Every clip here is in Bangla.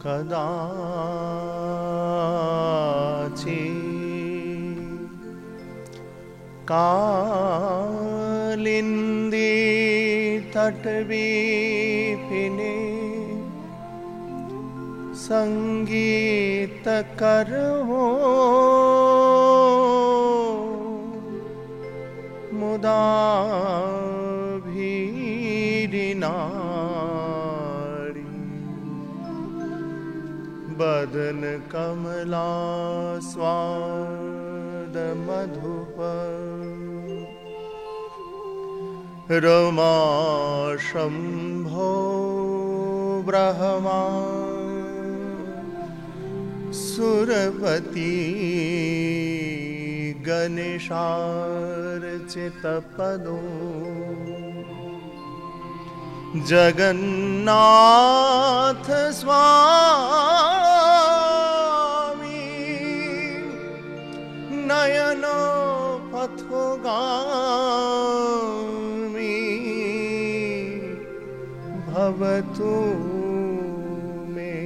कदाचित् कालिंदी तटवीपिने संगीत करो मुदा भीरिनारी बदन कमला स्वाद मधुप रमा शंभो ब्रह्मा सुरपति गणेशार्चितपदो जगन्नाथ स्वामी नयन पथगामी भवतु मे।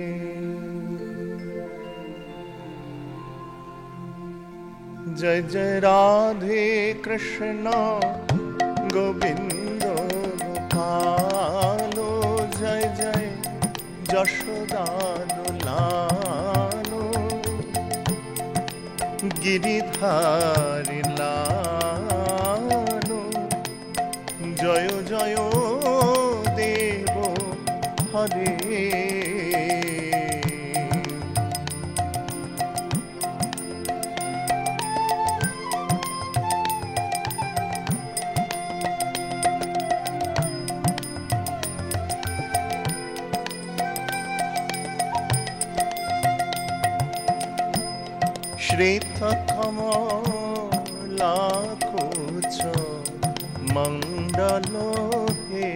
जय जय राधे कृष्ण गोविंद गोपालो जय जय যশোদা লালো গিরিধারী লালো জয় জয় দেব হরে। श्वेत कमला कुच मंडल हे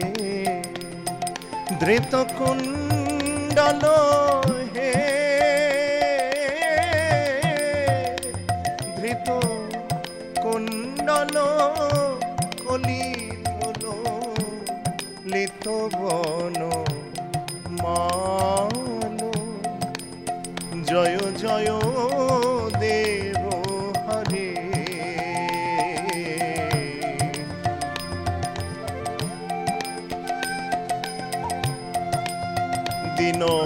धृत कुंडल हे धृत कुंडल कलित लित बन मालो जय जय देव हरे। दिनो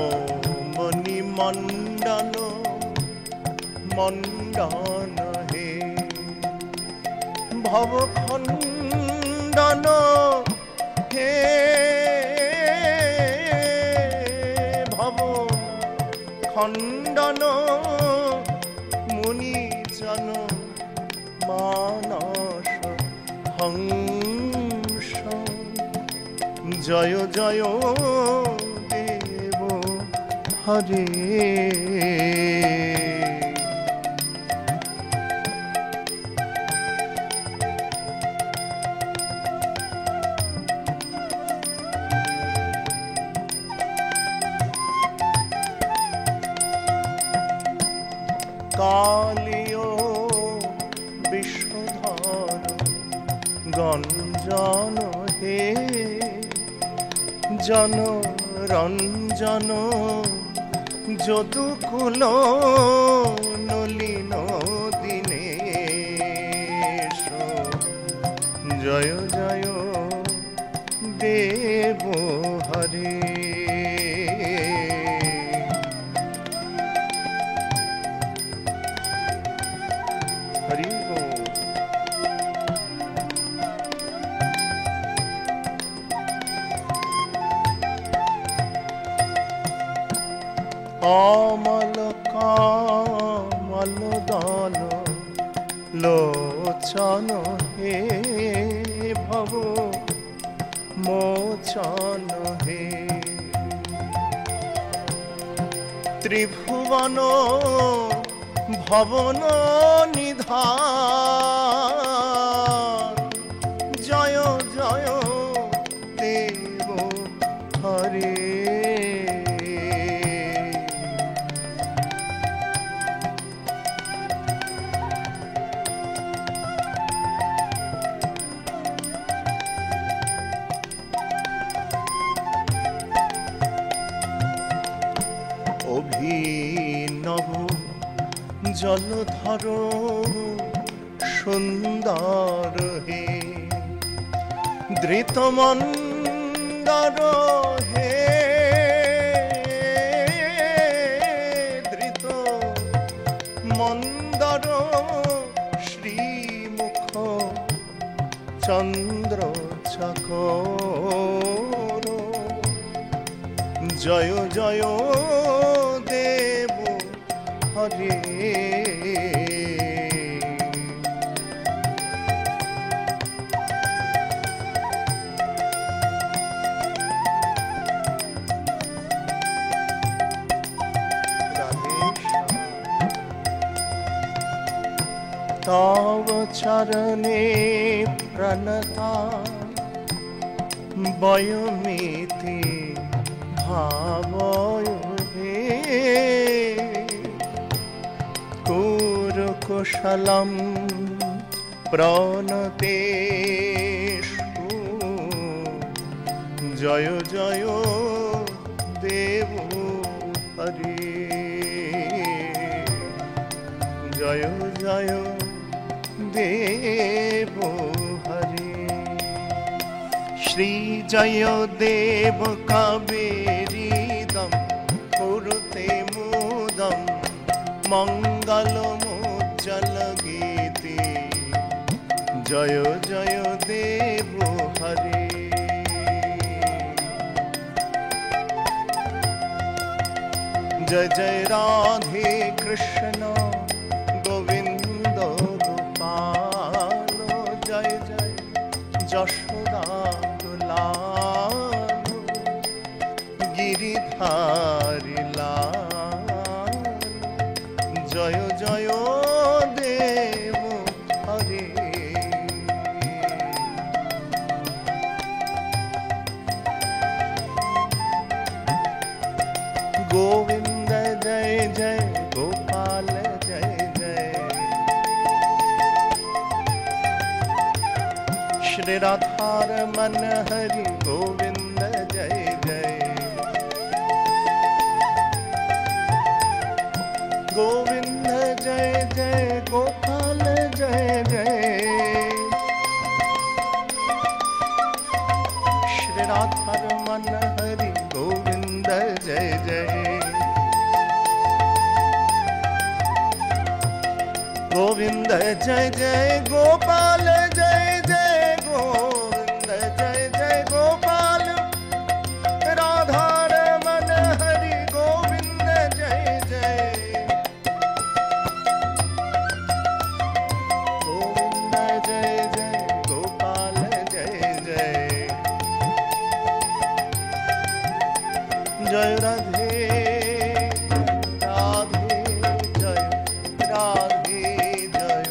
मणि मंडल मंडन हे भव खंडन हे भव खंडन मुनि जन मानस हंस जय जय देव हरे। कालियो विश्वधर गंजन हे जन रंजन যদুকুল নলিন দীনেশ জয় জয় দেব হরে। হরি বল। অমল কমল দল লোচন হে ভব মোচন হে ত্রিভুবন ভবন নিধান জয় জয় দেব হরে। জলধর সুন্দর হে ধৃত মন্দর হে ধৃত মন্দর শ্রীমুখ চন্দ্র চাকর জয় জয় দেব হরে तव चरणे प्रणता वयमिति भावय हे कुरुकुशलं प्रणतेषु जय जय देव हरे जय जय देव हरे श्री जय देव कावेरीदं कुरुते मुदं मंगलमुज्ज्वल गीते जय जय देव हरे जय जय राधे कृष्ण যশোদা দুলাল গিরিধারী লাল জয় জয় দেব হরে গোবিন্দ জয় জয় গোপাল জয় জয় श्री राधार मन हरि गोविंद जय जय गोविंद जय जय गोपाल जय जय श्री राधार मन हरि गोविंद जय जय गोविंद जय जय गोपाल जय जय गोविंद जय जय गोपाल राधार मन हरि गोविंद जय जय गोविंद जय जय गोपाल जय जय जय राधे राधे जय राधे जय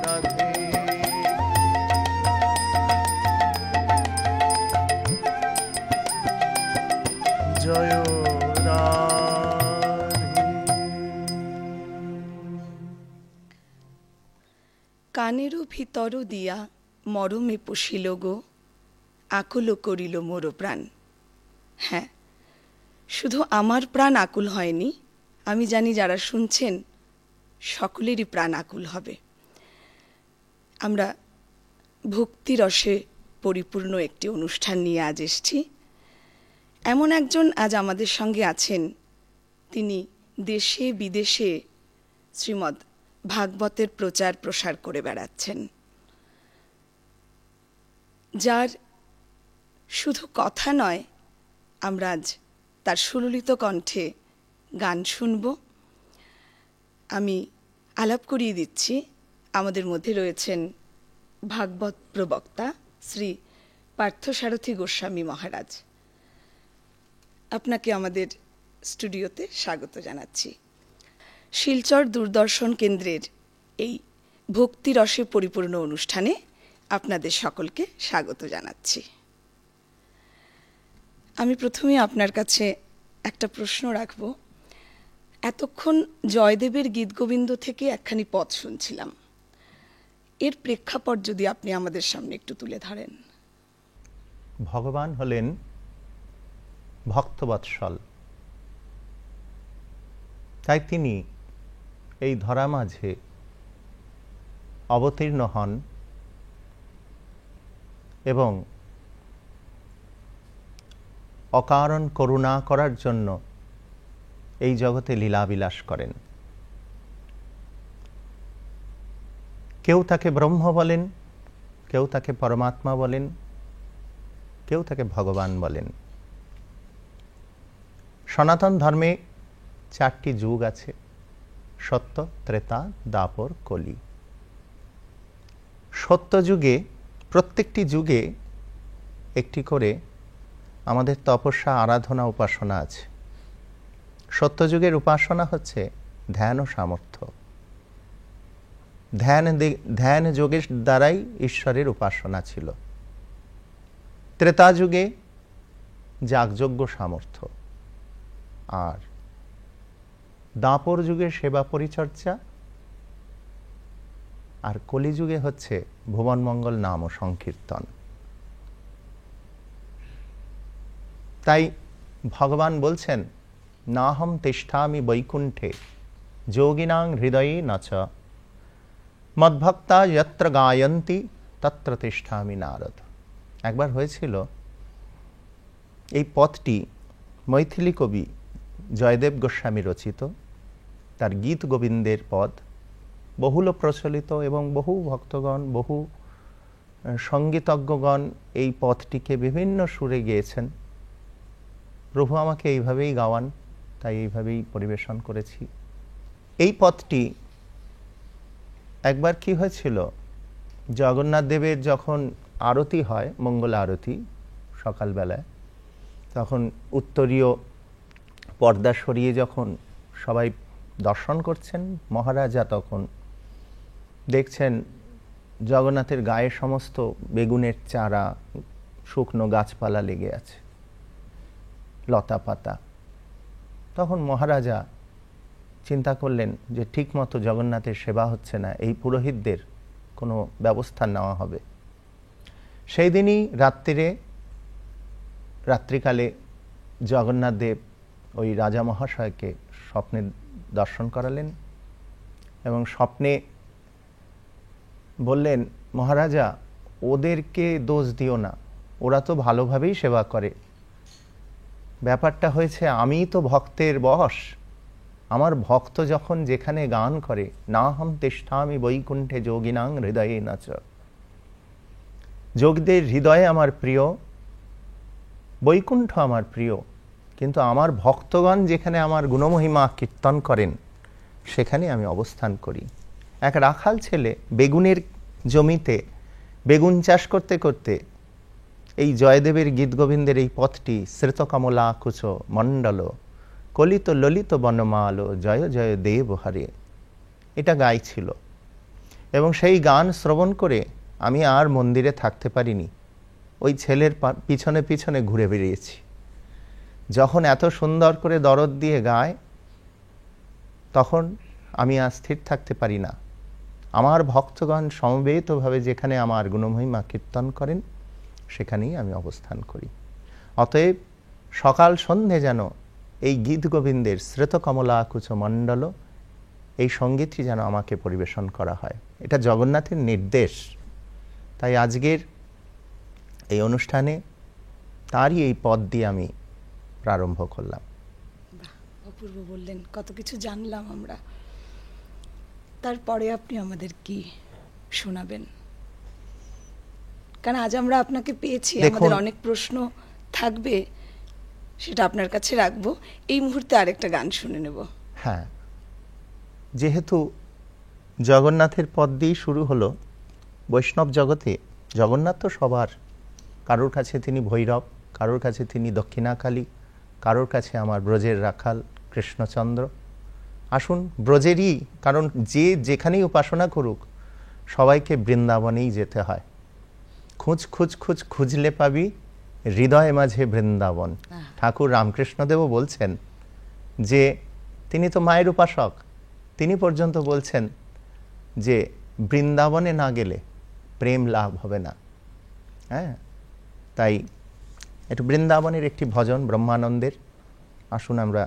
राधे जय राधे কানেরও ভিতর দিয়া মরমে পুষিল গো আকুল করিল মোর প্রাণ। হ্যাঁ, শুধু আমার প্রাণ আকুল হয়নি, আমি জানি যারা শুনছেন সকলেরই প্রাণ আকুল হবে। আমরা ভক্তিরসে পরিপূর্ণ একটি অনুষ্ঠান নিয়ে আজ এসেছি। এমন একজন আজ আমাদের সঙ্গে আছেন, তিনি দেশে বিদেশে শ্রীমদ্ ভাগবতের প্রচার প্রসার করে বেড়াচ্ছেন, যার শুধু কথা নয়, আমরা আজ তার সুললিত কণ্ঠে গান শুনব। আমি আলাপ করিয়ে দিচ্ছি, আমাদের মধ্যে রয়েছেন ভাগবত প্রবক্তা শ্রী পার্থসারথী গোস্বামী মহারাজ। আপনাকে আমাদের স্টুডিওতে স্বাগত জানাচ্ছি। শিলচর দূরদর্শন কেন্দ্রের এই ভক্তিরসে পরিপূর্ণ অনুষ্ঠানে আপনাদের সকলকে স্বাগত জানাচ্ছি। আমি প্রথমে আপনার কাছে একটা প্রশ্ন রাখব। এতক্ষণ জয়দেবের গীতগোবিন্দ থেকে একখানি পদ শুনছিলাম, এর প্রেক্ষাপট যদি আপনি আমাদের সামনে একটু তুলে ধরেন। ভগবান হলেন ভক্তবৎসল, তাই তিনি এই ধরা মাঝে অবতীর্ণ হন এবং অকারণ করুণা করার জন্য এই জগতে লীলাবিলাস করেন। কেউ তাকে ব্রহ্ম বলেন, কেউ তাকে পরমাত্মা বলেন, কেউ তাকে ভগবান বলেন। সনাতন ধর্মে 4টি যুগ আছে: সত্য, ত্রেতা, দ্বাপর, কলি। সত্য যুগে, প্রত্যেকটি যুগে একটি করে আমাদের তপস্যা, আরাধনা, উপাসনা আছে। সত্যযুগের উপাসনা হচ্ছে ধ্যান ও সামর্থ্য। ধ্যান যোগের দ্বারাই ঈশ্বরের উপাসনা ছিল। ত্রেতা যুগে যাগযজ্ঞ, সামর্থ্য। আর দাপর যুগে সেবা পরিচর্যা। আর কলিযুগে হচ্ছে ভুবনমঙ্গল নাম ও সংকীর্তন। তাই ভগবান বলছেন, নাহম তিষ্ঠামি বৈকুণ্ঠে যোগিনাং হৃদয়ে নচ মদ্ভক্তা যত্র গায়ন্তি তত্র তিষ্ঠামি নারদ। একবার হয়েছিল, এই পথটি মৈথিলী কবি জয়দেব গোস্বামী রচিত, তার গীত গোবিন্দের পদ, বহুল প্রচলিত এবং বহু ভক্তগণ, বহু সঙ্গীতজ্ঞগণ এই পথটিকে বিভিন্ন সুরে গেয়েছেন। প্রভু আমাকে এইভাবেই গাওয়ান, তাই এইভাবেই পরিবেশন করেছি। এই পথটি একবার কি হয়েছিল, জগন্নাথ দেবের যখন আরতি হয়, মঙ্গল আরতি সকালবেলায়, তখন উত্তরীয় পর্দা সরিয়ে যখন সবাই দর্শন করছেন, মহারাজা তখন দেখছেন জগন্নাথের গায়ে সমস্ত বেগুনের চারা, শুকনো গাছপালা লেগে আছে, লতা পাতা। তখন মহারাজা চিন্তা করলেন যে ঠিকমতো জগন্নাথের সেবা হচ্ছে না, এই পুরোহিতদের কোনো ব্যবস্থা নেওয়া হবে। সেই দিনই রাত্রিকালে জগন্নাথ দেব ওই রাজা মহাশয়কে স্বপ্নে দর্শন করালেন এবং স্বপ্নে বললেন, মহারাজা, ওদেরকে দোষ দিও না, ওরা তো ভালোভাবেই সেবা করে। ব্যাপারটা হয়েছে, আমি তো ভক্তের বশ। আমার ভক্ত যখন যেখানে গান করে, নাহম তিষ্ঠামি বৈকুণ্ঠে যোগিনাং হৃদয়ে নচ, যোগীদের হৃদয়ে আমার প্রিয়, বৈকুণ্ঠ আমার প্রিয়, কিন্তু আমার ভক্তগণ যেখানে আমার গুণমহিমা কীর্তন করেন সেখানে আমি অবস্থান করি। এক রাখাল ছেলে বেগুনের জমিতে বেগুন চাষ করতে করতে এই জয়দেবের গীত গোবিন্দের এই পথটি, শ্রেতকমলা কুচ মণ্ডল কলিত ললিত বনমাল জয় জয় দেব হরে, এটা গাইছিল। এবং সেই গান শ্রবণ করে আমি আর মন্দিরে থাকতে পারিনি, ওই ছেলের পিছনে পিছনে ঘুরে বেরিয়েছি। যখন এত সুন্দর করে দরদ দিয়ে গায়, তখন আমি আর স্থির থাকতে পারি না। আমার ভক্তগণ সমবেতভাবে যেখানে আমার গুণমহিমা কীর্তন করেন সেখানেই আমি অবস্থান করি। অতএব সকাল সন্ধে যেন এই গীত গোবিন্দের শ্রেতকমলা কুচ মণ্ডল, এই সঙ্গীতটি যেন আমাকে পরিবেশন করা হয়, এটা জগন্নাথের নির্দেশ। তাই আজকের এই অনুষ্ঠানে তারই এই পদ দিয়ে আমি প্রারম্ভ করলাম। অপূর্ব বললেন, কত কিছু জানলাম আমরা। তারপরে আপনি আমাদের কি শোনাবেন? কারণ আজ আমরা আপনাকে পেয়েছি, আমাদের অনেক প্রশ্ন থাকবে, সেটা আপনার কাছে রাখবো। এই মুহূর্তে আরেকটা গান শুনে নেব। হ্যাঁ, যেহেতু জগন্নাথের পদ দিয়েই শুরু হলো, বৈষ্ণব জগতে জগন্নাথ তো সবার, কারোর কাছে তিনি ভৈরব, কারোর কাছে তিনি দক্ষিণাকালী, কারোর কাছে আমার ব্রজের রাখাল কৃষ্ণচন্দ্র। আসুন ব্রজেরই, কারণ যে যেখানেই উপাসনা করুক সবাইকে বৃন্দাবনেই যেতে হয়। খুঁজ খুঁজ খুঁজ খুঁজলে পাবি হৃদয় মাঝে বৃন্দাবন। ঠাকুর রামকৃষ্ণদেবও বলছেন যে তিনি তো মায়ের উপাসক, তিনি পর্যন্ত বলছেন যে বৃন্দাবনে না গেলে প্রেম লাভ হবে না। হ্যাঁ, তাই একটু বৃন্দাবনের একটি ভজন ব্রহ্মানন্দের, আসুন আমরা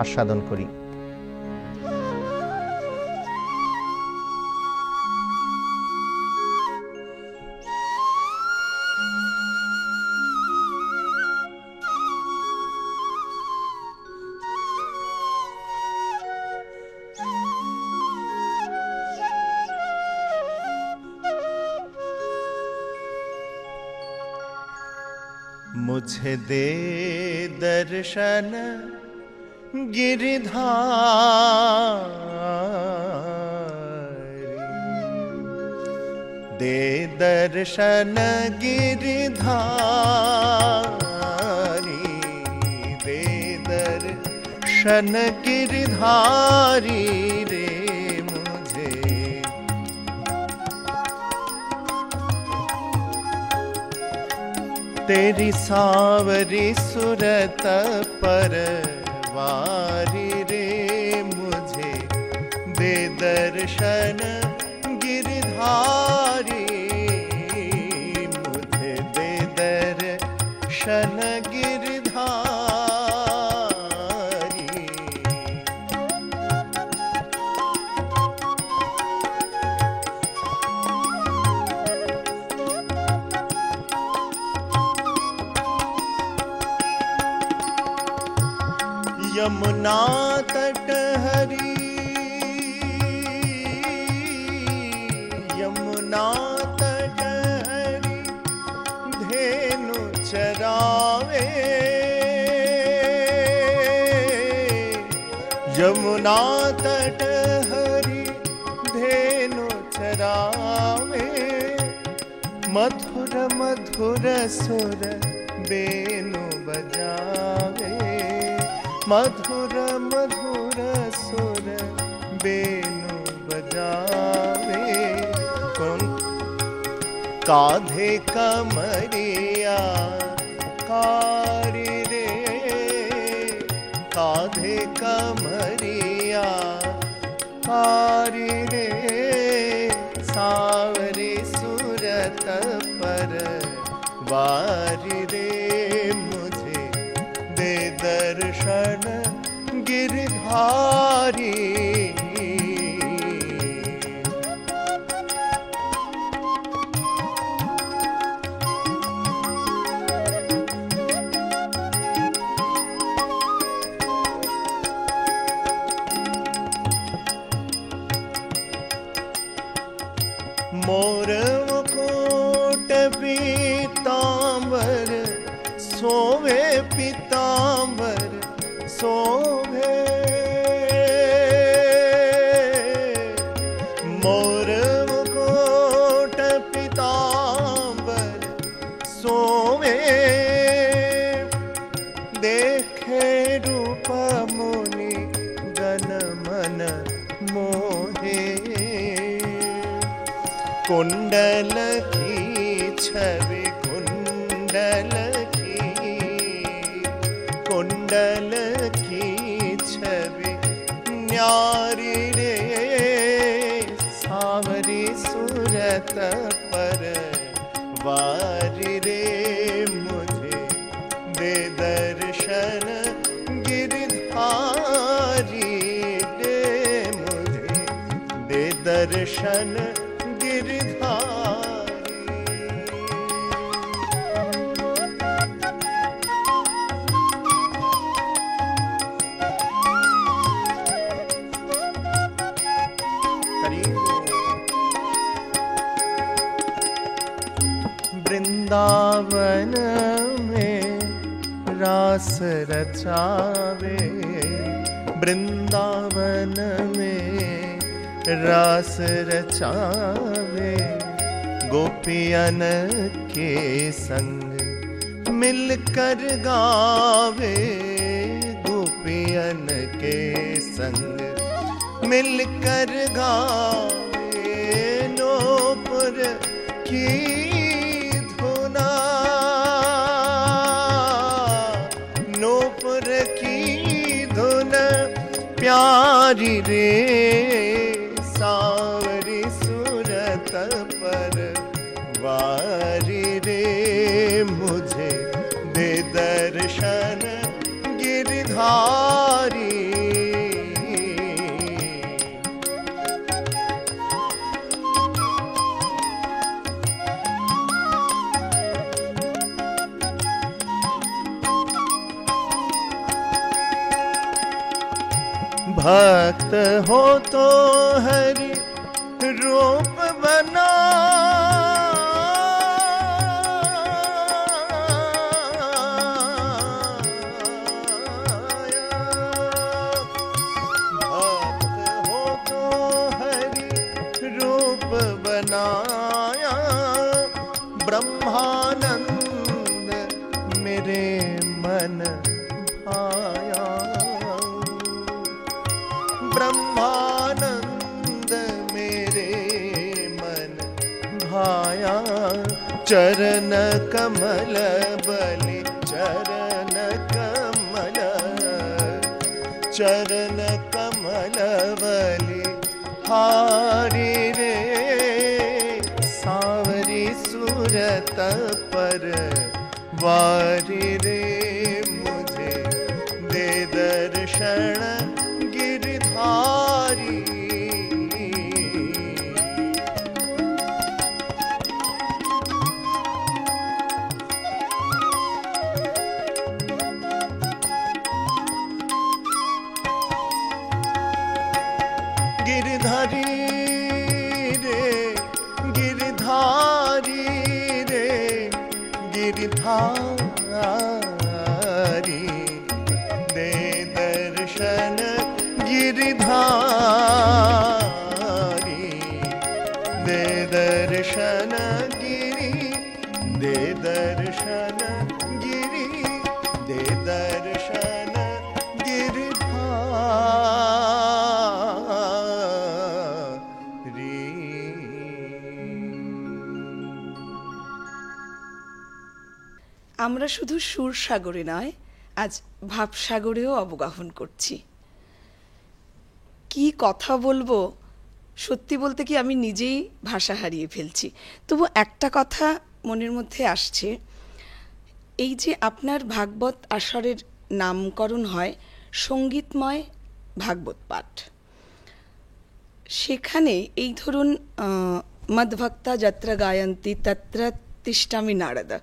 আস্বাদন করি। मुझे दे दर्शन गिरधारी, दे दर्शन गिरधारी, दे दर्शन गिरधारी रे मुझे। तेरी सावरी सूरत पर वारी रे मुझे, दे दर्शन गिरधारी, मुझे दे दर्शन गिरधारी। यमुना तट हरी, यमुना तट हरी धेनु चरावे, यमुना तट हरी धेनु चरावे, मधुर मधुर सुर बेनु बजावे, मधुर मधुर सुर बेनु बजावे। काधे कमरिया कारी रे, काधे कमरिया कारी रे, सावरी सूरत पर वारी रे मुझे, दे दर्शन गिरधारी। मोर मुकुट पीतांबर सोवे, पीतांबर सोवे, मोर मुकुट पीतांबर सोवे, देखे रूप मुनि गण मन मोहे, कुंडल की छवि कुंडल की, कुंडल की छवि न्यारी रे, सावरी सूरत पर वारी रे मुझे, दे दर्शन गिरधारी रे मुझे, दे दर्शन गिरधारी। वृंदावन में रास रचावे, वृंदावन में रास रचावे, गोपियन के संग मिलकर गावे, गोपियन के संग मिलकर गावे, नूपुर की धुना, नूपुर की धुन प्यारी रे, सावरी सूरत पर वारी रे मुझे, दे दर्शन गिरधारी। भक्त हो तो हरि रूप बना, मन भाया ब्रह्मानंद मेरे मन भाया चरण कमल बलि चरण कमल बलि हारी रे सावरी सूरत पर वारी रे मुझे दे दर्शन गिरधारी गिरधारी रे गिरधारी रे गिरधारी दे दर्शन गिरधारी दे दर्शन गिरी दे दर्शन गिरी दे दर्शन আমরা শুধু সুর সাগরে নয়, আজ ভাবসাগরেও অবগাহন করছি। কি কথা বলবো, সত্যি বলতে কি আমি নিজেই ভাষা হারিয়ে ফেলছি। তবু একটা কথা মনের মধ্যে আসছে, এই যে আপনার ভাগবত আসরের নামকরণ হয় সঙ্গীতময় ভাগবত পাঠ, সেখানে এই ধরুন মদ্ভক্তা যত্র গায়ন্তি তত্র তিষ্ঠামি নারদা,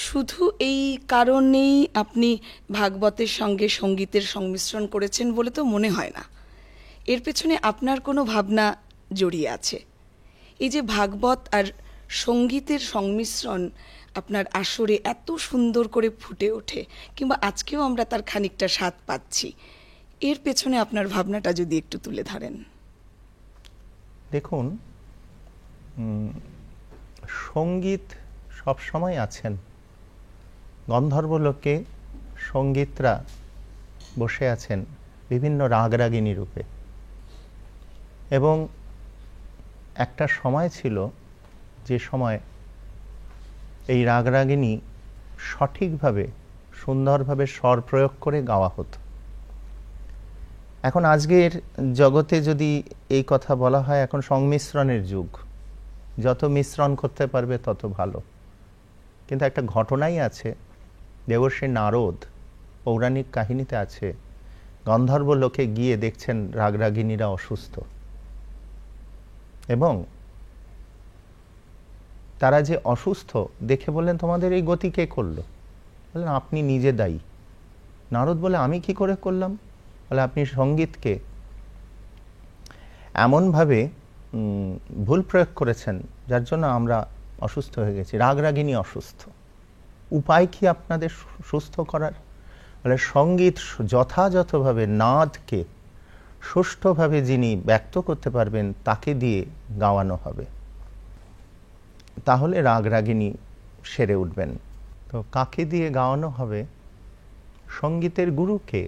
শুধু এই কারণেই আপনি ভাগবতের সঙ্গে সঙ্গীতের সংমিশ্রণ করেছেন বলে তো মনে হয় না। এর পেছনে আপনার কোনো ভাবনা জড়িয়ে আছে। এই যে ভাগবত আর সঙ্গীতের সংমিশ্রণ আপনার আসরে এত সুন্দর করে ফুটে ওঠে, কিংবা আজকেও আমরা তার খানিকটা স্বাদ পাচ্ছি, এর পেছনে আপনার ভাবনাটা যদি একটু তুলে ধরেন। দেখুন, সঙ্গীত সবসময় আছেন। গন্ধর্বলোকে সঙ্গীতরা বসে আছেন বিভিন্ন রাগরাগিনী রূপে, এবং একটা সময় ছিল যে সময় এই রাগরাগিনী সঠিকভাবে সুন্দরভাবে স্বর প্রয়োগ করে গাওয়া হতো। এখন আজকের জগতে যদি এই কথা বলা হয়, এখন সংমিশ্রণের যুগ, যত মিশ্রণ করতে পারবে তত ভালো। কিন্তু একটা ঘটনাই আছে, দেবর্ষী নারদ পৌরাণিক কাহিনীতে আছে, গন্ধর্ব লোকে গিয়ে দেখছেন রাগরাগিনীরা অসুস্থ, এবং তারা যে অসুস্থ দেখে বললেন, তোমাদের এই গতি কে করলো? বললেন, আপনি নিজে দায়ী। নারদ বলে, আমি কি করে করলাম? বলে, আপনি সঙ্গীতকে এমনভাবে ভুল প্রয়োগ করেছেন যার জন্য আমরা অসুস্থ হয়ে গেছি। রাগরাগিনী অসুস্থ, উপায় কি আপনাদের সুস্থ করার? বলে, সঙ্গীত যথাযথভাবে নাদকে সুষ্ঠুভাবে যিনি ব্যক্ত করতে পারবেন তাকে দিয়ে গাওয়ানো হবে, তাহলে রাগরাগিনী সেরে উঠবেন। তো কাকে দিয়ে গাওয়ানো হবে? সঙ্গীতের গুরুকে।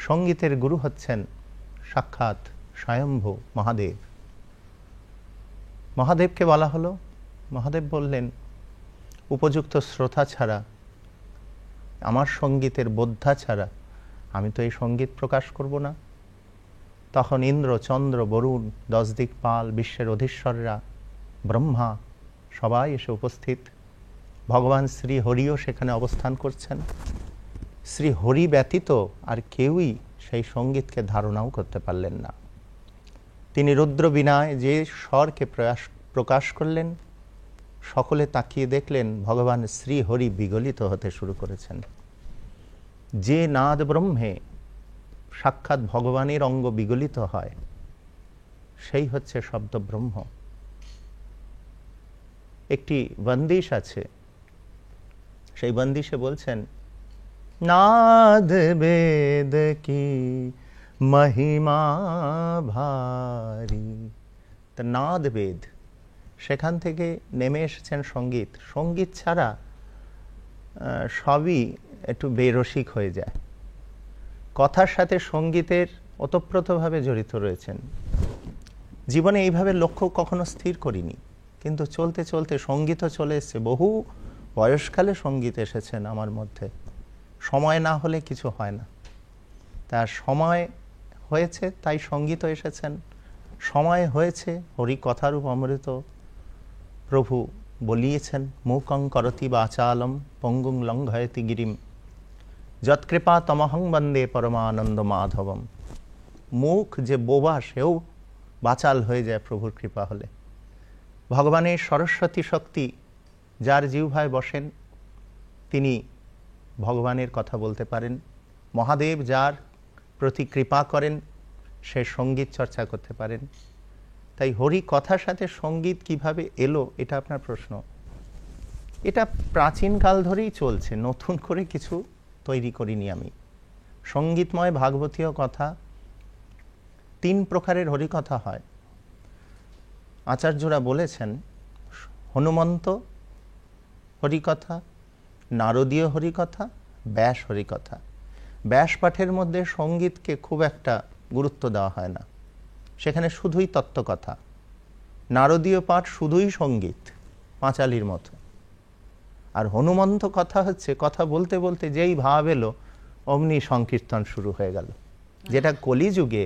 সঙ্গীতের গুরু হচ্ছেন সাক্ষাৎ স্বয়ম্ভু মহাদেব। মহাদেবকে বলা হলো, মহাদেব বললেন, উপযুক্ত শ্রোতা ছাড়া, আমার সঙ্গীতের বোদ্ধা ছাড়া আমি তো এই সঙ্গীত প্রকাশ করব না। তখন ইন্দ্র, চন্দ্র, বরুণ, 10 দিকপাল, বিশ্বের অধীশ্বররা, ব্রহ্মা সবাই এসে উপস্থিত। ভগবান শ্রী হরিও সেখানে অবস্থান করছেন। শ্রী হরি ব্যতীত আর কেউই সেই সঙ্গীতকে ধারণাও করতে পারলেন না। তিনি রুদ্র বীণায় যে স্বরকে প্রকাশ করলেন, সকলে তাকিয়ে দেখলেন ভগবান শ্রী হরি বিগলিত হতে শুরু করেছেন। যে নাদ ব্রহ্মে সাক্ষাৎ ভগবানের অঙ্গ বিগলিত হয়, সেই হচ্ছে শব্দ ব্রহ্ম। একটি বন্দিশ আছে, সেই বন্দিশে বলছেন, নাদ বেদ কি মহিমা ভারী। তা নাদ বেদ, সেখান থেকে নেমে এসেছেন সঙ্গীত। সঙ্গীত ছাড়া সবই একটু বেরসিক হয়ে যায়। কথার সাথে সঙ্গীতের ওতপ্রোতভাবে জড়িত রয়েছেন। জীবনে এইভাবে লক্ষ্য কখনো স্থির করিনি, কিন্তু চলতে চলতে সঙ্গীতও চলে এসছে। বহু বয়সকালে সঙ্গীত এসেছেন আমার মধ্যে। সময় না হলে কিছু হয় না, তার সময় হয়েছে তাই সঙ্গীতও এসেছেন। সময় হয়েছে হরি কথারূপ অমৃত প্রভু বলিয়েছেন, মূকং করতি বাচালম পঙ্গুং লঙ্ঘয়তি গিরিম যৎকৃপা তমহং বন্দে পরমানন্দ মাধবম। মুখ যে বোবা সেও বাচাল হয়ে যায় প্রভুর কৃপা হলে। ভগবানের সরস্বতী শক্তি যার জিহ্বায় বসেন তিনি ভগবানের কথা বলতে পারেন। মহাদেব যার প্রতি কৃপা করেন সে সঙ্গীত চর্চা করতে পারেন। তাই হরি কথার সাথে সঙ্গীত কিভাবে এলো এটা আপনার প্রশ্ন। এটা প্রাচীনকাল ধরেই চলছে, নতুন করে কিছু তৈরি করিনি আমি। সঙ্গীতময় ভাগবতীয় কথা, 3 প্রকারের হরিকথা হয়। আচার্যরা বলেছেন হনুমন্ত হরিকথা, নারদীয় হরিকথা, ব্যাস হরিকথা। ব্যাস পাঠের মধ্যে সঙ্গীতকে খুব একটা গুরুত্ব দেওয়া হয় না, সেখানে শুধুই তত্ত্বকথা। নারদীয় পাঠ শুধুই সঙ্গীত, পাঁচালির মতো। আর হনুমন্ত কথা হচ্ছে কথা বলতে বলতে যেই ভাব এলো অমনি সংকীর্তন শুরু হয়ে গেল, যেটা কলিযুগে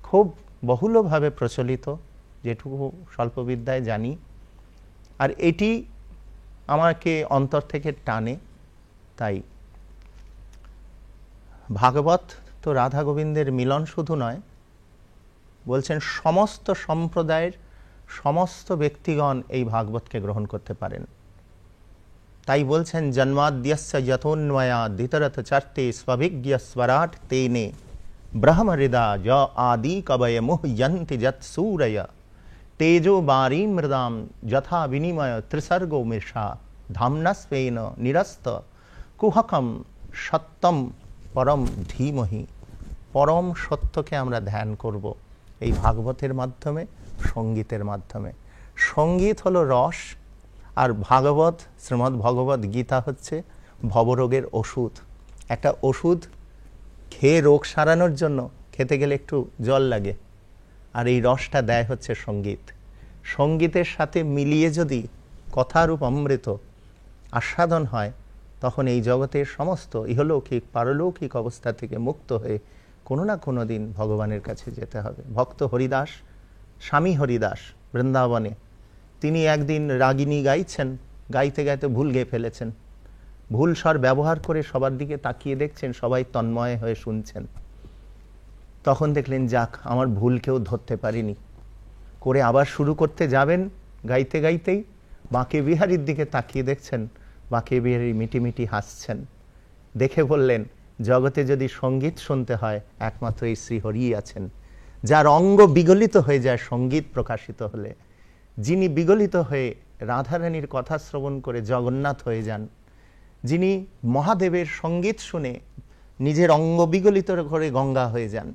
খুব বহুলভাবে প্রচলিত, যেটুকু স্বল্পবিদ্যায় জানি। আর এটি আমাকে অন্তর থেকে টানে। তাই ভাগবত তো রাধা গোবিন্দের মিলন শুধু নয়, বলছেন সমস্ত সম্প্রদায়ের সমস্ত ব্যক্তিগণ এই ভাগবতকে গ্রহণ করতে পারেন। তাই বলছেন জন্মাদ্যস্য যতোন্ময়া দ্বিতরথ চার্তে স্বভিজ্ঞ স্বরাট তেনে ব্রহ্মহৃদা য আদি কবয় মুহ্যন্তি যৎ সূরয় তেজো বারীন মৃদাম যথা বিনিময় ত্রিসর্গো মৃষা ধাম্না স্বেন নিরস্ত কুহকম সত্যম পরম ধীমহি। পরম সত্যকে আমরা ধ্যান করব এই ভাগবতের মাধ্যমে, সঙ্গীতের মাধ্যমে। সঙ্গীত হলো রস, আর ভাগবত শ্রীমদ্ ভগবত গীতা হচ্ছে ভবরোগের ওষুধ। একটা ওষুধ খেয়ে রোগ সারানোর জন্য খেতে গেলে একটু জল লাগে, আর এই রসটা দেয় হচ্ছে সঙ্গীত। সঙ্গীতের সাথে মিলিয়ে যদি কথারূপ অমৃত আস্বাদন হয়, তখন এই জগতের সমস্ত ইহলৌকিক পারলৌকিক অবস্থা থেকে মুক্ত হয়ে কোনো না কোনো দিন ভগবানের কাছে যেতে হবে। ভক্ত হরিদাস, স্বামী হরিদাস বৃন্দাবনে, তিনি একদিন রাগিনী গাইছেন, গাইতে গাইতে ভুল গেয়ে ফেলেছেন। ভুল স্বর ব্যবহার করে সবার দিকে তাকিয়ে দেখছেন, সবাই তন্ময় হয়ে শুনছেন। তখন দেখলেন যাক, আমার ভুল কেউ ধরতে পারিনি। করে আবার শুরু করতে যাবেন, গাইতে গাইতেই বাঁকে বিহারীর দিকে তাকিয়ে দেখছেন, বাঁকে বিহারী মিটিমিটি হাসছেন। দেখে বললেন, জগতে যদি সঙ্গীত শুনতে হয় একমাত্র এই শ্রীহরি আছেন, যার অঙ্গ বিগলিত হয়ে যায় সঙ্গীত প্রকাশিত হলে। যিনি বিগলিত হয়ে রাধারানীর কথা শ্রবণ করে জগন্নাথ হয়ে যান, যিনি মহাদেবের সঙ্গীত শুনে নিজের অঙ্গ বিগলিত করে গঙ্গা হয়ে যান,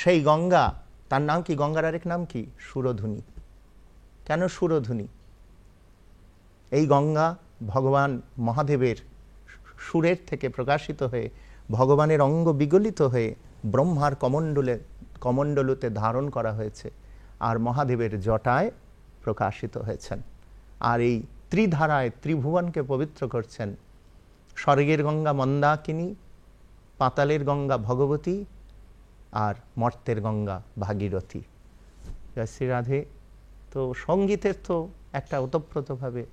সেই গঙ্গা, তার নাম কি? গঙ্গার আরেক নাম কি? সুরধুনী। কেন সুরধুনী? এই গঙ্গা ভগবান মহাদেবের সুরের থেকে প্রকাশিত হয়ে ভগবানের অঙ্গ বিগলিত হয়ে ব্রহ্মার কমণ্ডলুতে ধারণ করা হয়েছে, আর মহাদেবের জটায় প্রকাশিত হয়েছেন। আর এই ত্রিধারায় ত্রিভুবনকে পবিত্র করছেন। স্বর্গের গঙ্গা মন্দাকিনী, পাতালের গঙ্গা ভগবতী, আর মর্তের গঙ্গা ভাগীরথী। জয় শ্রী রাধে। তো সঙ্গীতের তো একটা ওতপ্রোতভাবে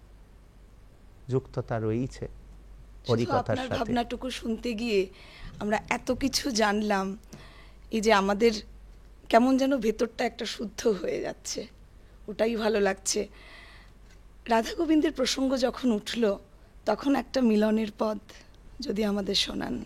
যুক্ততা রয়েছে হরিকথার সাথে। ভাবনাটুকু শুনতে গিয়ে আমরা এত কিছু জানলাম, এই যে আমাদের কেমন যেন ভেতরটা একটা শুদ্ধ হয়ে যাচ্ছে, ওটাই ভালো লাগছে। রাধা গোবিন্দের প্রসঙ্গ যখন উঠল, তখন একটা মিলনের পদ যদি আমাদের শোনান।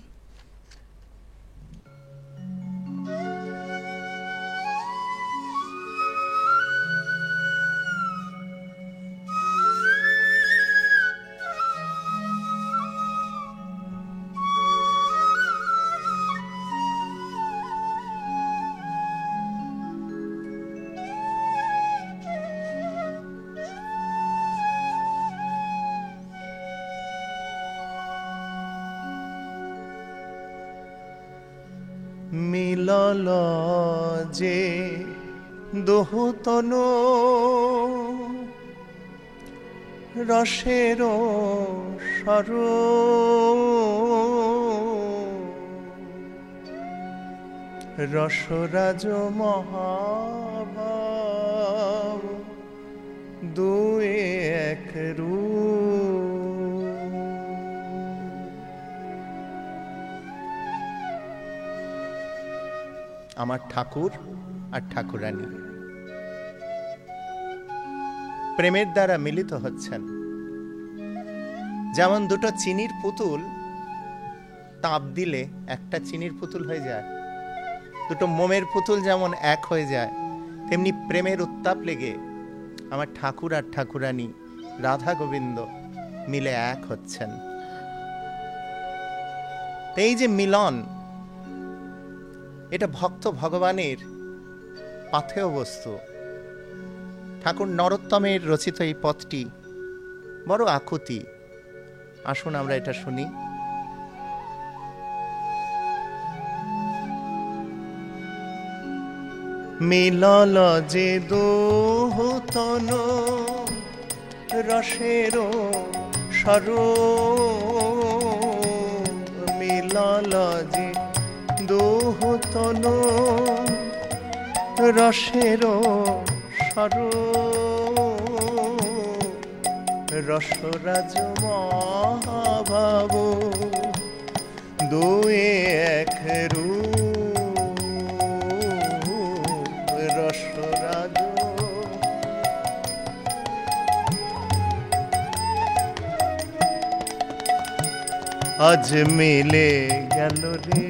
মিলল যে দোহতন রসের সর রসরাজ মহাভাব দুয়ে এক রূপ। আমার ঠাকুর আর ঠাকুরানী প্রেমের দ্বারা মিলিত হচ্ছেন। যেমন দুটো চিনির পুতুল তাপ দিলে একটা চিনির পুতুল হয়ে যায়, দুটো মোমের পুতুল যেমন এক হয়ে যায়, তেমনি প্রেমের উত্তাপ লেগে আমার ঠাকুর আর ঠাকুরানী রাধা গোবিন্দ মিলে এক হচ্ছেন। এই যে মিলন, এটা ভক্ত ভগবানের পাথেয় বস্তু। ঠাকুর নরোত্তমের রচিত এই পথটি বড় আকুতি। আসুন আমরা এটা শুনি। মিলল যে দোহতন রসের সর মিলল যে দোহতন রসের সর রসরাজ মহাভাব দুয়ে এক রূপ রসরাজ। আজ মিলে গেল রে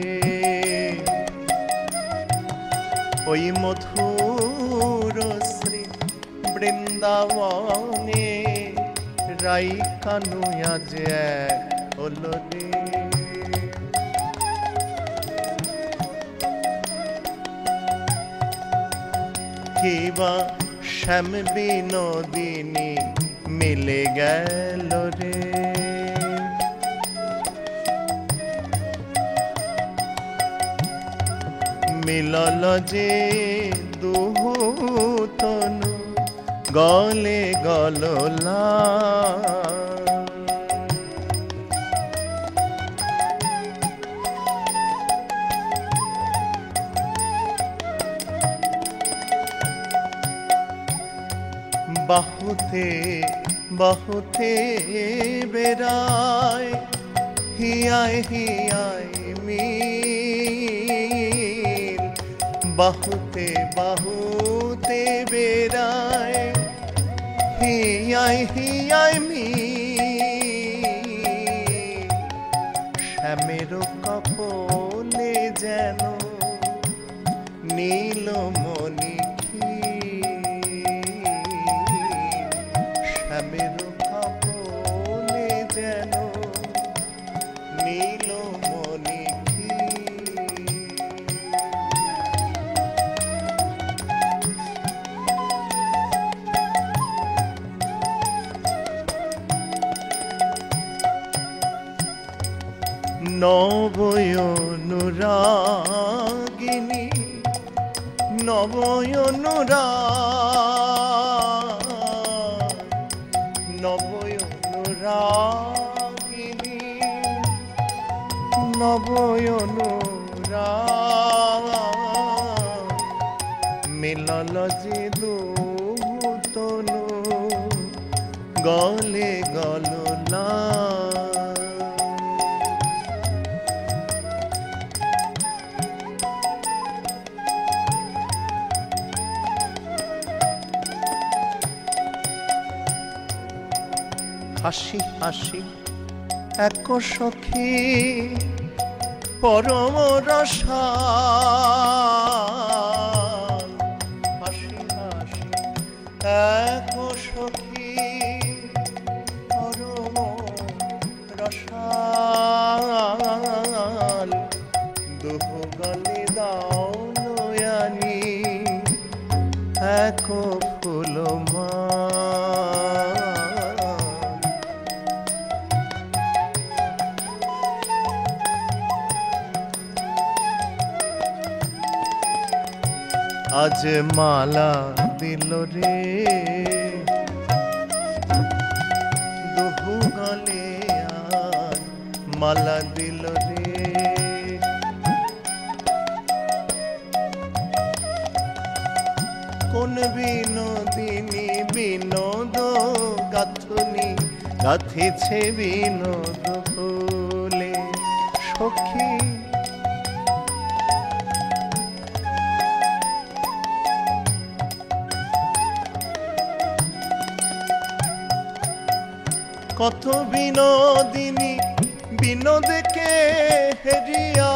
ওই মধুর শ্রী বৃন্দাবনে, রাই কানু আজ এক হলো রে। কিবা শ্যাম বিনোদিনী মিলে গেল রে, মিলল যে দুহতনু গলে গললা। বাহুতে বাহুতে বেড়ায় হিয়ায় হিয়ায় মিল, বাহুতে বাহুতে বেড়ায় হিয়ায় হিয়ায় মিল। শ্যামের কপলে যেন নীলমণি শ্যামের কপলে যেন নীলমণি। নবয়নুরাগিনী নবয়নুরাগ নবয়নুরাগিনী নবয়নুরাগ মিলল যে দুতনু গলে গলনা। হাসি হাসি এক সখী পরম রসাল, হাসি হাসি এক সখী পরম রসাল। দুহ গলে দাও নয়ানি এক ফুলমা। আজ মালা দিল রে দুহু গলে আজ মালা দিল রে কোন বিনোদিনী বিনোদ গাথুনি গাথিছে বিনোদ ফুলে সখী কত বিনোদিনী বিনোদকে হেরিয়া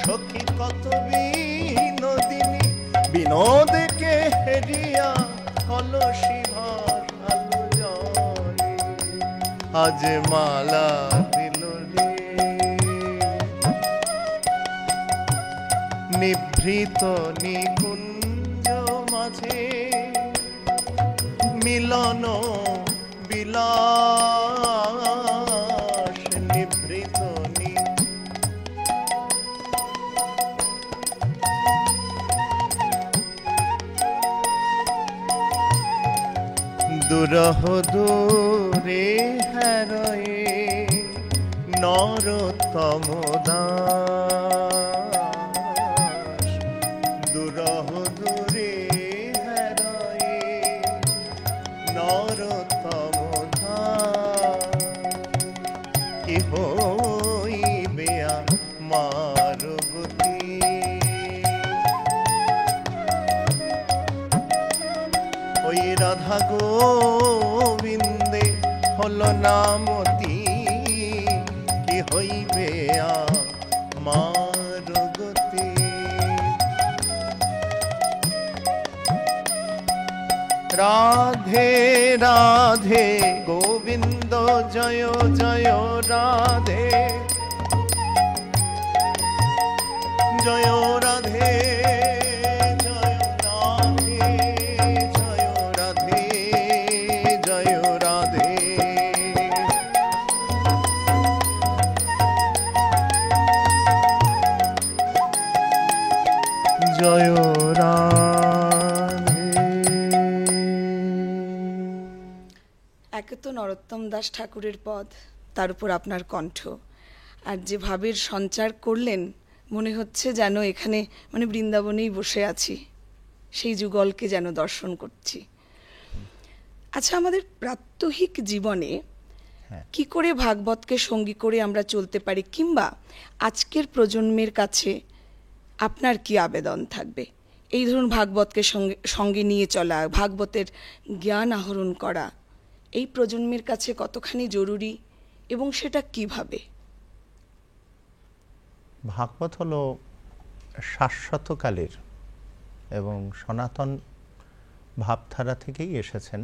সখী কত বিনোদিনী বিনোদকে হেরিয়া কলসি ভর আলো জলে আজ মালা দিল রে নিভৃত নিকুঞ্জ মাঝে মিলন বিলাস নিভৃত দুরহ দূরে হারয়ে নরোত্তম দাস দুরহ দূরে হারয়ে নরোত্তম কি হইবে আমার গতি ওই রাধা গোবিন্দে হল নামতি কি হইবে আমার গতি রাধে রাধে গোবিন্দ জয় জয় রাধে জয় রাধে জয় রাধে জয় রাধে জয় রাধে জয় রাধে। একে তো নরোত্তম দাস ঠাকুরের পদ, তার উপর আপনার কণ্ঠ, আর যে ভাবের সঞ্চার করলেন মনে হচ্ছে যেন এখানে মানে বৃন্দাবনেই বসে আছি, সেই যুগলকে যেন দর্শন করছি। আচ্ছা, আমাদের প্রাত্যহিক জীবনে কি করে ভাগবতকে সঙ্গী করে আমরা চলতে পারি, কিংবা আজকের প্রজন্মের কাছে আপনার কি আবেদন থাকবে? এই ধরুন ভাগবতকে সঙ্গে নিয়ে চলা, ভাগবতের জ্ঞান আহরণ করা এই প্রজন্মের কাছে কতখানি জরুরি এবং সেটা কিভাবে? ভাগবত হলো শাশ্বতকালের এবং সনাতন ভাবধারা থেকেই এসেছেন।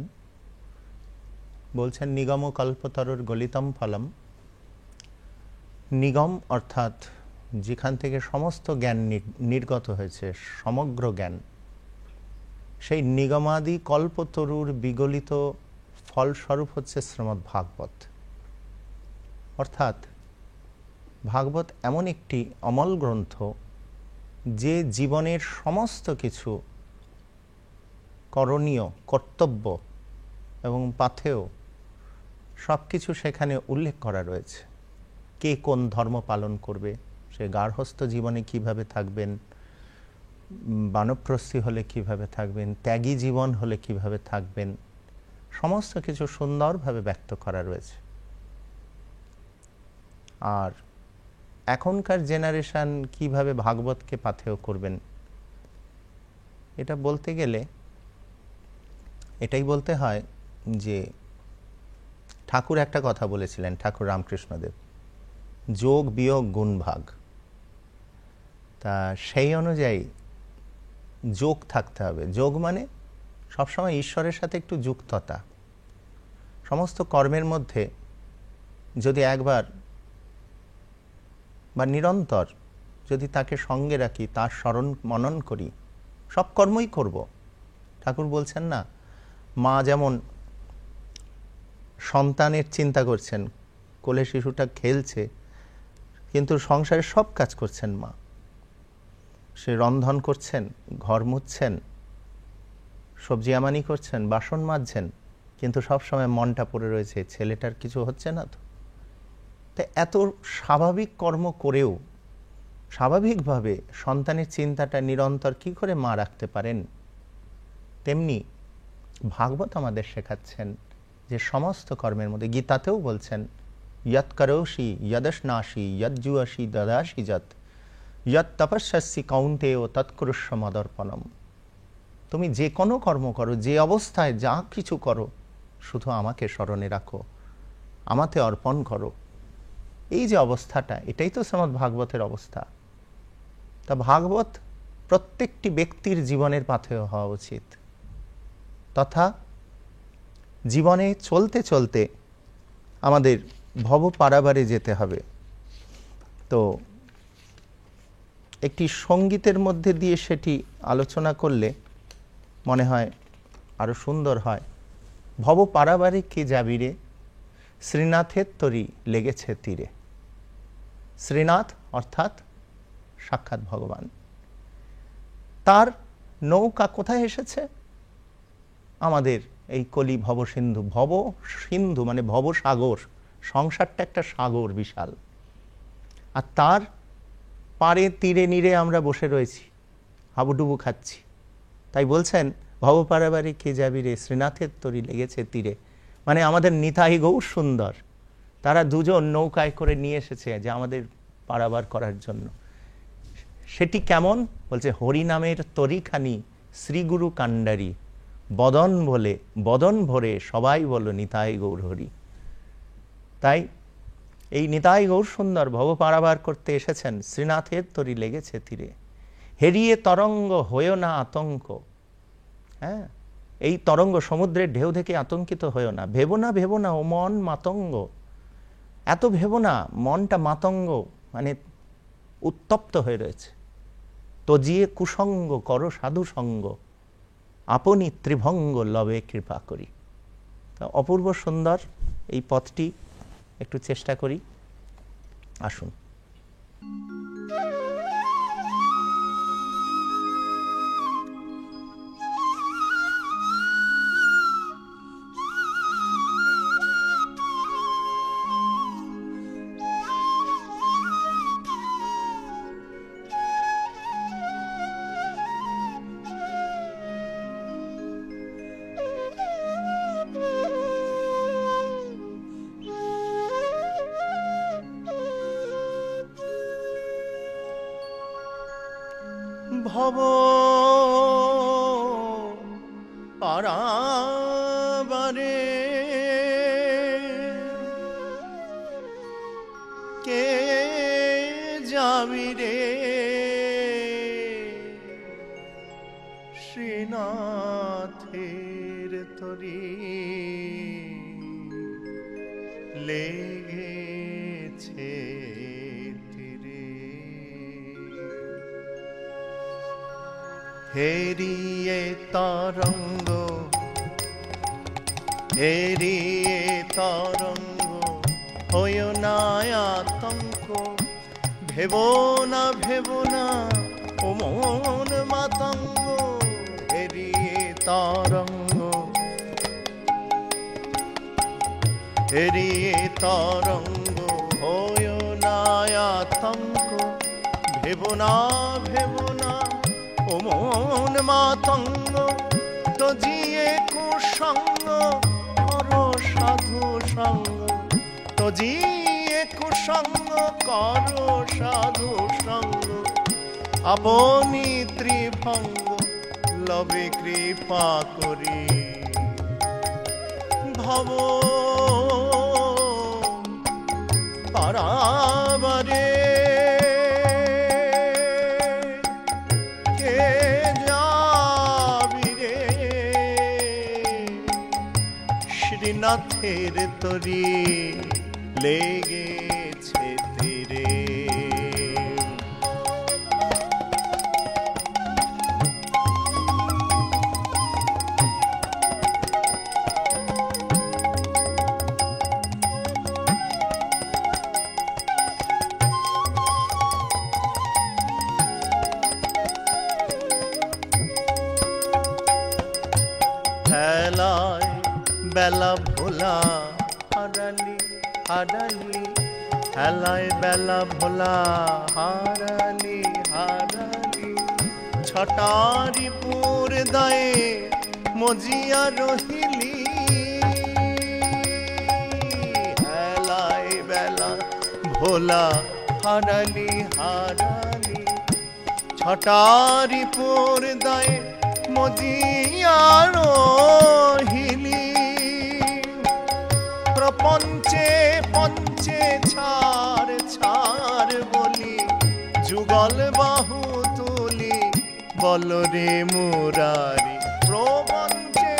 বলছেন নিগম কল্পতরুর গলিতম ফলম। নিগম অর্থাৎ যেখান থেকে সমস্ত জ্ঞান নির্গত হয়েছে, সমগ্র জ্ঞান, সেই নিগমাদি কল্পতরুর বিগলিত ফলস্বরূপ হচ্ছে শ্রীমদ্ ভাগবত। অর্থাৎ ভাগবত এমন একটি অমল গ্রন্থ যে জীবনের সমস্ত কিছু করণীয়, কর্তব্য এবং পাথেয় সব কিছু সেখানে উল্লেখ করা রয়েছে। কে কোন ধর্ম পালন করবে, সে গার্হস্থ্য জীবনে কিভাবে থাকবেন, বানপ্রস্থী হলে কিভাবে থাকবেন, ত্যাগী জীবন হলে কিভাবে থাকবেন, সমস্ত কিছু সুন্দরভাবে ব্যক্ত করা রয়েছে। আর এখনকার জেনারেশন কিভাবে ভাগবতকে পাথেয় করবেন, এটা বলতে গেলে এটাই বলতে হয় যে ঠাকুর একটা কথা বলেছিলেন, ঠাকুর রামকৃষ্ণদেব, যোগ বিয়োগ গুণ ভাগ। তা সেই অনুযায়ী যোগ থাকতে হবে। যোগ মানে সবসময় ঈশ্বরের সাথে একটু যুক্ততা। সমস্ত কর্মের মধ্যে যদি একবার বা নিরন্তর যদি তাকে সঙ্গে রাখি, তার স্মরণ মনন করি, সব কর্মই করব। ঠাকুর বলছেন না, মা যেমন সন্তানের চিন্তা করছেন, কোলে শিশুটা খেলছে, কিন্তু সংসারের সব কাজ করছেন মা। সে রন্ধন করছেন, ঘর মুছছেন, সবজি আমানি করছেন, বাসন মাজছেন, কিন্তু সবসময় মনটা পড়ে রয়েছে ছেলেটার কিছু হচ্ছে না তো। তাই এত স্বাভাবিক কর্ম করেও স্বাভাবিকভাবে সন্তানের চিন্তাটা নিরন্তর কি করে মা রাখতে পারেন, তেমনি ভাগবত আমাদের শেখাচ্ছেন যে সমস্ত কর্মের মধ্যে, গীতাতেও বলছেন ইয়ৎ করোষি যদশ্নাসি যজ্জুয়াসি দদাসি যৎ ইয়ৎ তপস্যাসি কৌন্তেয় তৎকুরুষ্ব মদর্পণম। তুমি যে কোনো কর্ম করো, যে অবস্থায় যা কিছু করো, শুধু আমাকে স্মরণে রাখো, আমাতে অর্পণ করো। এই যে অবস্থাটা, এটাই তো শ্রীমদ্ ভাগবতের অবস্থা। তা ভাগবত প্রত্যেকটি ব্যক্তির জীবনের পাথেয় হওয়া উচিত, তথা জীবনে চলতে চলতে আমাদের ভব পারাবারে যেতে হবে। তো একটি সঙ্গীতের মধ্যে দিয়ে সেটি আলোচনা করলে মনে হয় আরো সুন্দর হয়। ভব পারাবারে কে যাবি রে, শ্রীনাথের তরি লেগেছে তীরে। শ্রীনাথ অর্থাৎ সাক্ষাৎ ভগবান, তার নৌকা কোথায় এসেছে? আমাদের এই কলি ভব সিন্ধু। ভব সিন্ধু মানে ভব সাগর, সংসারটা একটা সাগর বিশাল, আর তার পারে তীরে নীরে আমরা বসে রয়েছি, হাবুডুবু খাচ্ছি। তাই বলছেন ভব পারাবারে কে যাবি রে, শ্রীনাথের তরি লেগেছে তীরে। মানে আমাদের নিতাই গৌর সুন্দর, তারা দুজন নৌকায় করে নিয়ে এসেছে যে আমাদের পারাবার করার জন্য। সেটি কেমন? বলছে হরি নামের তরিখানি শ্রীগুরু কাণ্ডারি, বদন বলে বদন ভরে সবাই বলো নিতাই গৌর হরি। তাই এই নিতাই গৌর সুন্দর ভব পারাবার করতে এসেছেন, শ্রীনাথের তরি লেগেছে তীরে। হেরিয়ে তরঙ্গ হয়েও না আতঙ্ক। হ্যাঁ, এই তরঙ্গ সমুদ্রের ঢেউ থেকে আতঙ্কিত হয়েও না। ভেবো না ও মন মাতঙ্গ, এত ভেবো না, মনটা মাতঙ্গ মানে উত্তপ্ত হয়ে রয়েছে। তজিয়ে কুসঙ্গ করো সাধু সঙ্গ, আপনি ত্রিভঙ্গ লবে কৃপা করি। তা অপূর্ব সুন্দর এই পথটি একটু চেষ্টা করি, আসুন। ভব পারাবারে কে যাবি রে, শ্রীনাথের তরি লেগেছে তীরে। হেরিয়ে তরঙ্গ হেরিয়ে তরঙ্গ হয়ো না আতঙ্ক। ভেবো না ও মন মাতঙ্গ। হেরিয়ে তরঙ্গ হেরিয়ে তরঙ্গ হয়ো না আতঙ্ক। ভেবো না ও মন মাতঙ্গ। তজিয়ে কুসঙ্গ করো সাধু সঙ্গ। তজিয়ে কুসঙ্গ করো সাধু সঙ্গ। আপনি ত্রিভঙ্গ লবে কৃপা করি। ভব পারাবারে কে যাবি রে, শ্রীনাথের তরি লেগেছে তীরে। বেলা ভোলা হারালি হারালি, হেলায় বেলা ভোলা হারালি হারালি, ছটারি পুর দায়ে মজিয়া রহিলি, হেলায় বেলা ভোলা হারালি হারালি, ছটারি পুর দায়ে মজিয়া রহিলি, প্রপঞ্চে পঞ্চে ছাড় ছাড় বলি, যুগল বাহু তুলি বলরে মুরারি, প্রপঞ্চে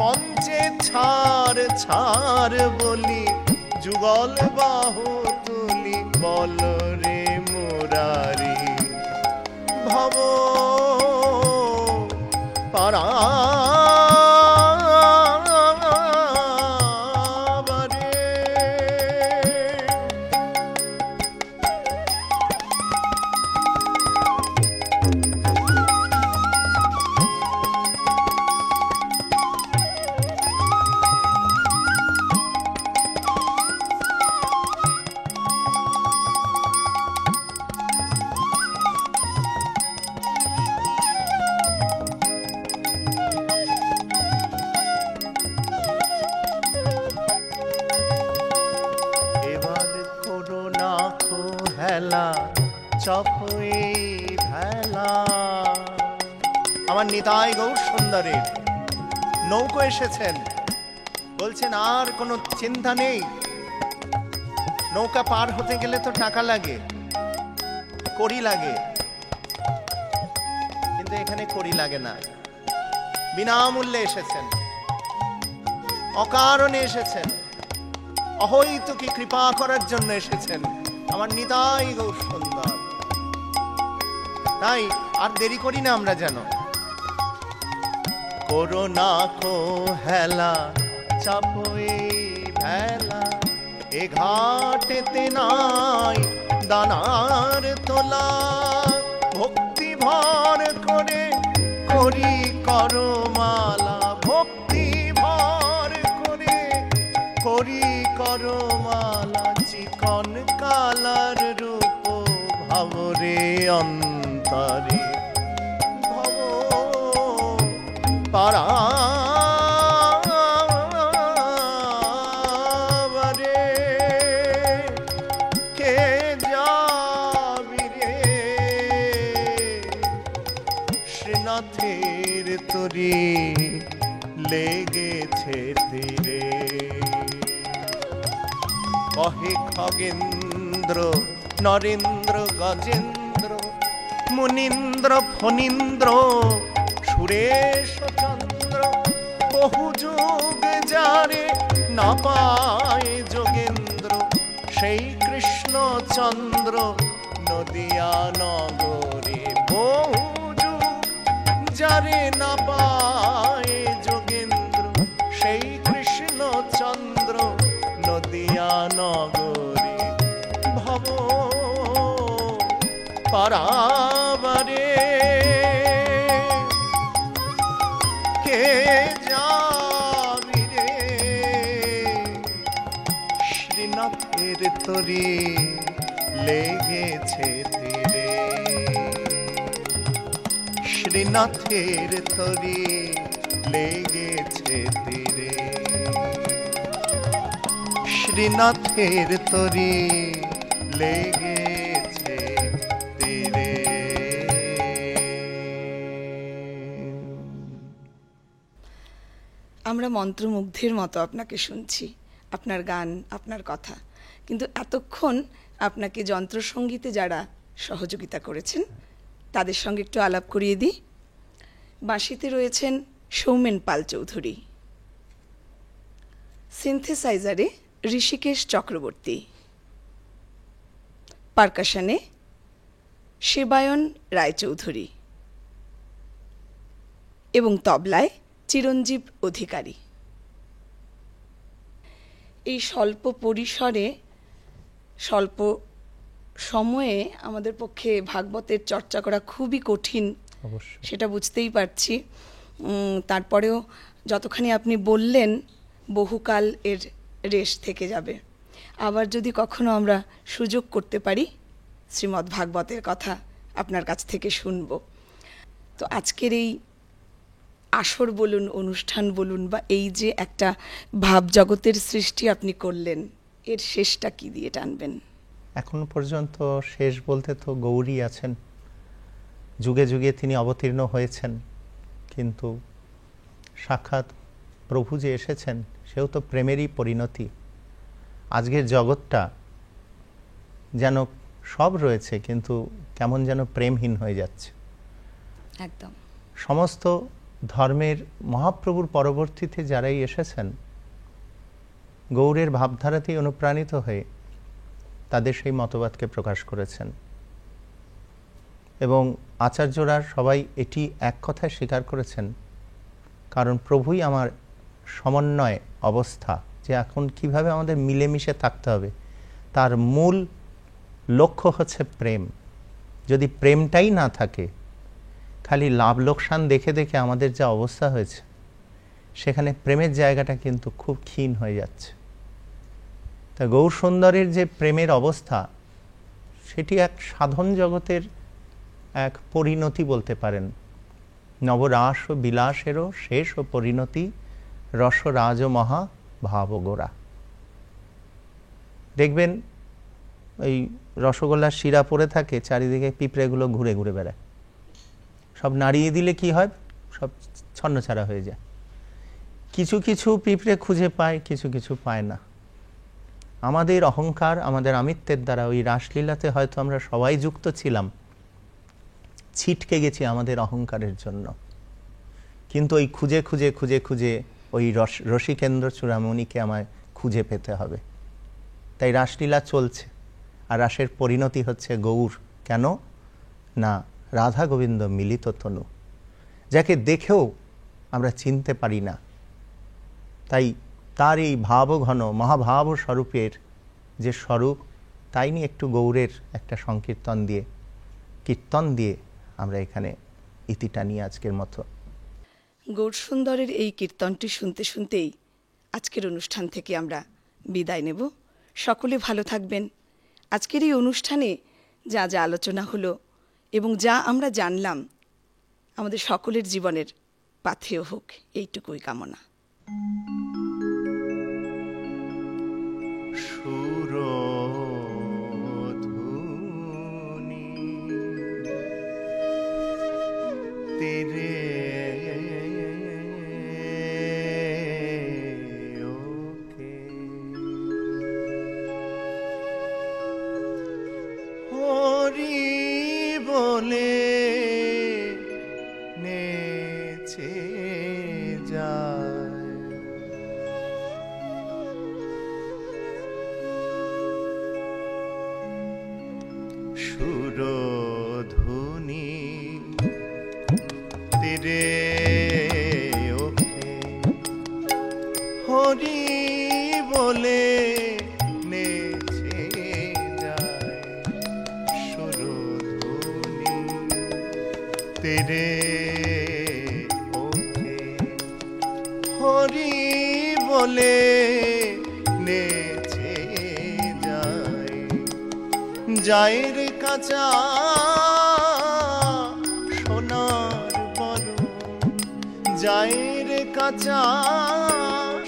পঞ্চে ছাড় ছাড় বলি, যুগল বাহু তুলি বলরে মুরারি, ভব পারা চপই ভেলা। আমার নিতাই গৌর সুন্দরের নৌকো এসেছেন, বলছেন আর কোনো চিন্তা নেই, নৌকা পার হতে গেলে তো টাকা লাগে, কড়ি লাগে, কিন্তু এখানে কড়ি লাগে না, বিনামূল্যে এসেছেন, অকারণে এসেছেন, অহৈতুকী কৃপা করার জন্য এসেছেন আমার নিতাই গৌর সুন্দর। তাই আর দেরি করি না আমরা যেন। করোনা কো হেলা চাপই ভেলা, এ ঘাটেতে নাই দানার তোলা, ভক্তি ভর করে করি করমালা, ভক্তি ভর করে করি করমালা, চিকন কালার রূপ ভাবরে অন্তরে, ভব পারাবারে, কে যাবি রে শ্রীনাথের তরি লেগেছে তীরে, কহে খগেন্দ্র নরেন্দ্র গজেন্দ্র, মুনীন্দ্র ফণীন্দ্র সুরেশ চন্দ্র, বহু যুগ যারে না পায় যোগেন্দ্র, সেই কৃষ্ণ চন্দ্র নদিয়া নগরে, বহু যুগ যারে না পায় যোগেন্দ্র, সেই কৃষ্ণ চন্দ্র নদিয়া নগরে, ভব পারাবারে, কে যাবি রে শ্রীনাথের তরি লেগেছে তীরে, শ্রীনাথের তরি লেগেছে তীরে, শ্রীনাথের তরি লেগেছে তীরে। আমরা মন্ত্রমুগ্ধের মতো আপনাকে শুনছি, আপনার গান, আপনার কথা, কিন্তু এতক্ষণ আপনাকে যন্ত্রসঙ্গীতে যারা সহযোগিতা করেছেন তাদের সঙ্গে একটু আলাপ করিয়ে দিই। বাঁশিতে রয়েছেন সৌমেন পাল চৌধুরী, সিনথেসাইজারে ঋষিকেশ চক্রবর্তী, পারকাশনে শিবায়ন রায়চৌধুরী এবং তবলায় চিরঞ্জীব অধিকারী। এই স্বল্প পরিসরে স্বল্প সময়ে আমাদের পক্ষে ভাগবতের চর্চা করা খুবই কঠিন, সেটা বুঝতেই পারছি। তারপরেও যতখানি আপনি বললেন বহুকাল এর রেশ থেকে যাবে। আবার যদি কখনো আমরা সুযোগ করতে পারি, শ্রীমদ্ ভাগবতের কথা আপনার কাছ থেকে শুনব। তো আজকের এই আসর বলুন, অনুষ্ঠান বলুন, বা এই যে একটা ভাবজগতের সৃষ্টি আপনি করলেন, এর শেষটা কি দিয়ে টানবেন? এখন পর্যন্ত শেষ বলতে তো গৌরী আছেন, যুগে যুগে তিনি অবতীর্ণ হয়েছেন, কিন্তু সাক্ষাৎ প্রভু যে এসেছেন সেও তো প্রেমেরই পরিণতি। আজকের জগৎটা যেন সব রয়েছে কিন্তু কেমন যেন প্রেমহীন হয়ে যাচ্ছে। একদম। সমস্ত ধর্মের মহাপ্রভুর পরবর্তীতে যারাই এসেছেন গৌরের ভাবধারাতেই অনুপ্রাণিত হয়ে তাদের সেই মতবাদকে প্রকাশ করেছেন, এবং আচার্যরা সবাই এটি এক কথায় স্বীকার করেছেন, কারণ প্রভুই আমার সমন্বয় অবস্থা, যে এখন কিভাবে আমাদের মিলেমিশে থাকতে হবে তার মূল লক্ষ্য হচ্ছে প্রেম। যদি প্রেমটাই না থাকে, খালি লাভ লোকসান দেখে দেখে আমাদের যা অবস্থা হয়েছে, সেখানে প্রেমের জায়গাটা কিন্তু খুব ক্ষীণ হয়ে যাচ্ছে। তা গৌর সুন্দরের যে প্রেমের অবস্থা, সেটি এক সাধন জগতের এক পরিণতি বলতে পারেন। নবরাস ও বিলাসেরও শেষ ও পরিণতি, রসরাজ মহা ভাবগোরা। দেখবেন ওই রসগোল্লার শিরা পড়ে থাকে, চারিদিকে পিঁপড়েগুলো ঘুরে ঘুরে বেড়ায়, সব নাড়িয়ে দিলে কি হয়, সব ছন্নছাড়া হয়ে যায়। কিছু কিছু পিঁপড়ে খুঁজে পায়, কিছু কিছু পায় না। আমাদের অহংকার, আমাদের আমিত্বের দ্বারা ওই রাসলীলাতে হয়তো আমরা সবাই যুক্ত ছিলাম, ছিটকে গেছি আমাদের অহংকারের জন্য, কিন্তু ওই খুঁজে খুঁজে খুঁজে খুঁজে ওই রসিকেন্দ্র চূড়ামণিকে আমায় খুঁজে পেতে হবে। তাই রাসলীলা চলছে, আর রাসের পরিণতি হচ্ছে গৌর। কেন না, রাধা গোবিন্দ মিলিত তনু, যাকে দেখেও আমরা চিনতে পারি না। তাই তার এই ভাবঘন মহাভাব স্বরূপের যে স্বরূপ, তাই নিয়ে একটু গৌরের একটা সংকীর্তন দিয়ে, কীর্তন দিয়ে আমরা এখানে ইতিটা নিয়ে আজকের মতো। গৌর সুন্দরের এই কীর্তনটি শুনতে শুনতেই আজকের অনুষ্ঠান থেকে আমরা বিদায় নেব। সকলে ভালো থাকবেন। আজকের এই অনুষ্ঠানে যা যা আলোচনা হলো এবং যা আমরা জানলাম, আমাদের সকলের জীবনের পাথেয় হোক, এইটুকুই কামনা। সুরধুনি তেরে ওকে হরি বলে নেচে যায়, সুরধুনি তেরে ওকে হরি বলে নেচে যায়, সুরধুনি তেরে ওকে হরি বলে নেচে যায়, যায়ের কাঁচা সোনার বরণ, যায়ের কাঁচা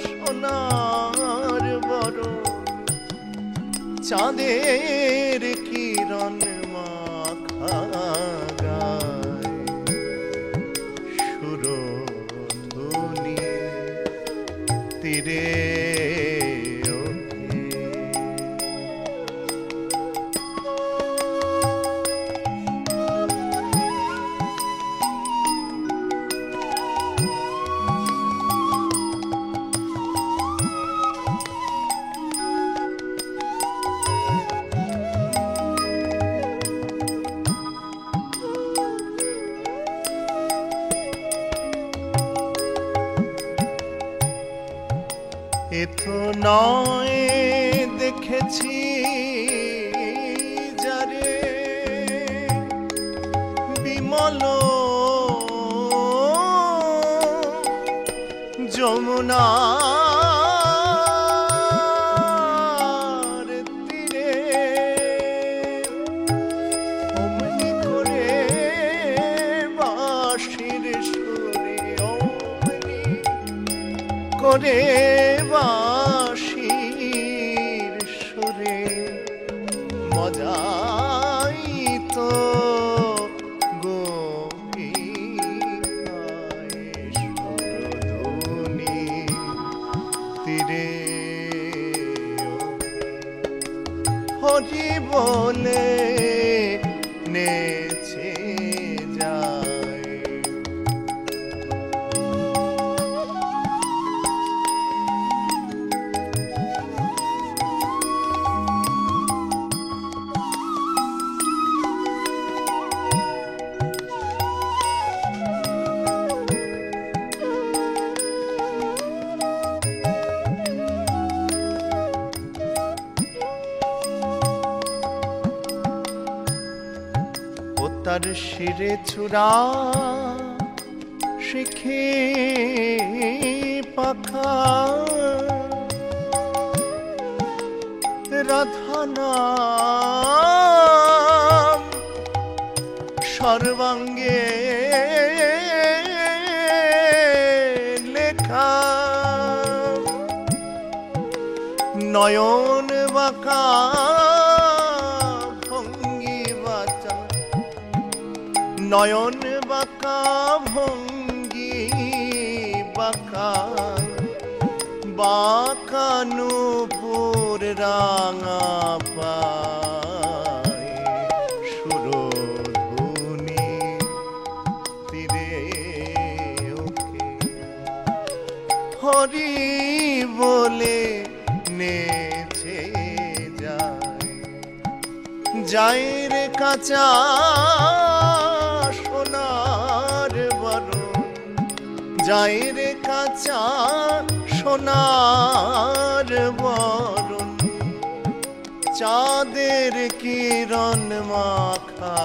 সোনার বরণ, চাঁদের কিরণ মাখা গায়, সুরধুনি তীরে এতো নয় দেখেছি যারে বিমল যমুনা ওরে বাঁশির সুরে মজাই তো গভীরায় সুরধুনী তীরে হরি বলে নেছে যায়। তার শিরে চূড়া শিখে পাখা রাধা নাম সর্বাঙ্গে লেখা নয়ন বাঁকা নয়ন বাঁকা ভঙ্গি বাঁকা বাঁকা নূপুর রাঙা পায় সুরধুনী তীরে ওকে হরি বলে নেছে যায়। যায় রে কাঁচা সোনার বরণ, যায় রে কাঁচা সোনার বরণ, চাঁদের কিরণ মাখা